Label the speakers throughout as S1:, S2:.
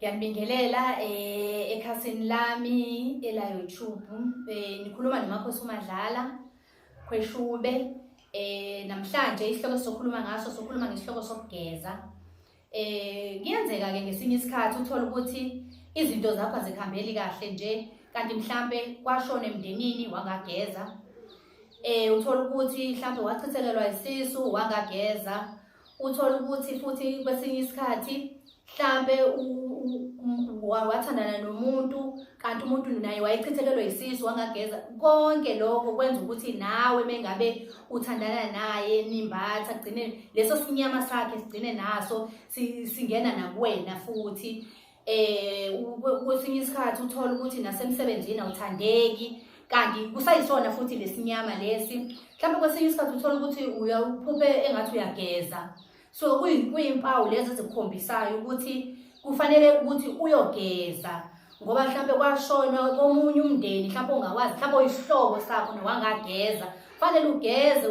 S1: Ngiyanibingelela ekhasini lami ela YouTube. Nikhuluma noMakhosi uMadlala Khweshube. Namhlanje isihloko sokhuluma ngaso sokhuluma ngesihloko sokugeza. Kuyenzeka ke ngesinye isikhathi uthola ukuthi izinto zakho azikhambeli kahle nje kanti mhlambe kwashona emndenini wangageza. Uthola ukuthi mhlambe wachithelelwa isisu wangageza. Uthola ukuthi futhi kwesinye isikhathi mhlambe wathandana nomuntu kanti umuntu naye wayechithelelwa isisu wangageza. Konke lokho kwenza ukuthi nawe mengabe uthandana naye nimbatha gcine leso sinyama sakhe sigcine naso singena nakuwena futhi. Kwesinye isikhathi uthola ukuthi nasemsebenzini awuthandeki kanti kusayisona futhi lesinyama lesi. Mhlambe kwesinye isikhathi uthola ukuthi uyaphuphe engathi uyageza. So kuyimpawu lezi ezikukhombisayo ukuthi kufanele ukuthi uyogeza ngoba mhlambe kwashona komunye umndeni mhlambe ongawazi mhlambe oyisihlobo sakho nowangageza. Kufanele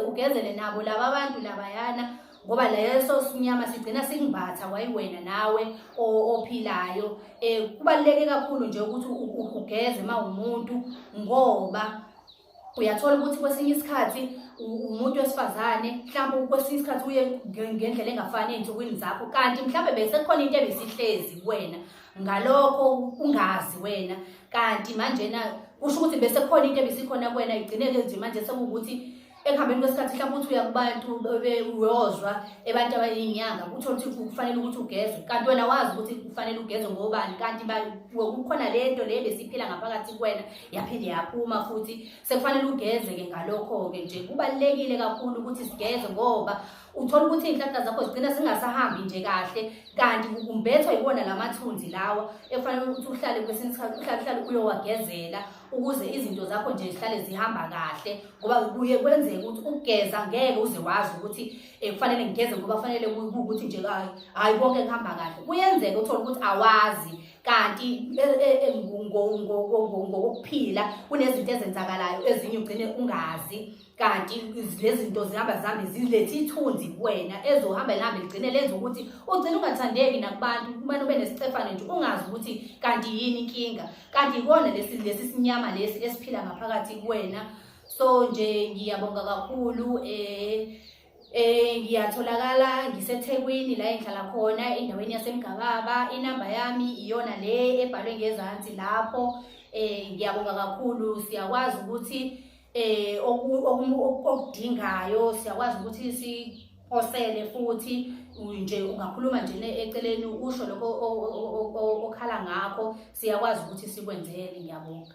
S1: ugezele nabo laba abantu labayana ngoba leso sinyama sigcina singibatha kwayiwena nawe ophilayo. Kubaluleke kakhulu nje ukuthi ugeze mawumuntu ngoba uyathola ukuthi kwesinye isikhathi umuntu wesifazane mhlawumbe kwesinye isikhathi uye ngendlela engafani ensukwini zakho kanti mhlawumbe bese khona into ebisihlezi kuwena ngalokho ungazi wena kanti manje na kusho ukuthi bese khona into ebisikhona kuwena igcineke nje manje sekukuthi ekuhambeni kwesikhathi mhlawumbe uthi uyakubantu uyozwa abantu abayinyanga uthola ukuthi kufanele ukuthi ugeze kanti wena wazi ukuthi kufanele ugeze ngobani kanti kukhona lento le besiphila ngaphakathi kuwena yaphinde yaphuma futhi sekufanele ugeze ke ngalokho ke nje. Kubalekile kakhulu ukuthi sigeze ngoba uthola ukuthi inhlanhla zakho zigcina singasahambi nje kahle kanti kumbethwa yibona lamathunzi lawa efanele ukuthi uhlale kwesinye isikhathi uhlale uyowagezela ukuze izinto zakho nje zihlale zihamba kahle ngoba kuye kwenzeka ukuthi ugeza ngeke uze wazi ukuthi kufanele ngigeze ngoba kufanele ukuthi nje hayi konke kuhamba kahle. Kuyenzeka uthola ukuthi awazi kanti ngokuphila kunezinto ezenzakalayo ezinye ugcine ungazi kanti lezi zinto zihamba zihambe zilethe ithunzi kuwena ezohamba lihambe ligcine lenza ukuthi ugcine ungathandeki nakubantu kumane ube nesicefane nje ungazi ukuthi kanti yini inkinga kanti ikona lesi sinyama lesi esiphila ngaphakathi kuwena. So nje ngiyabonga kakhulu. Ngiyatholakala ngiseThekwini la engihlala khona endaweni yaseMgababa. Inamba yami iyona le ebhalwe ngezansi lapho. Ngiyabonga kakhulu. Siyakwazi ukuthi okudingayo siyakwazi ukuthi siphosele futhi nje ungakhuluma nje eceleni usho lokho okhala ngakho siyakwazi ukuthi sikwenzele. Ngiyabonga.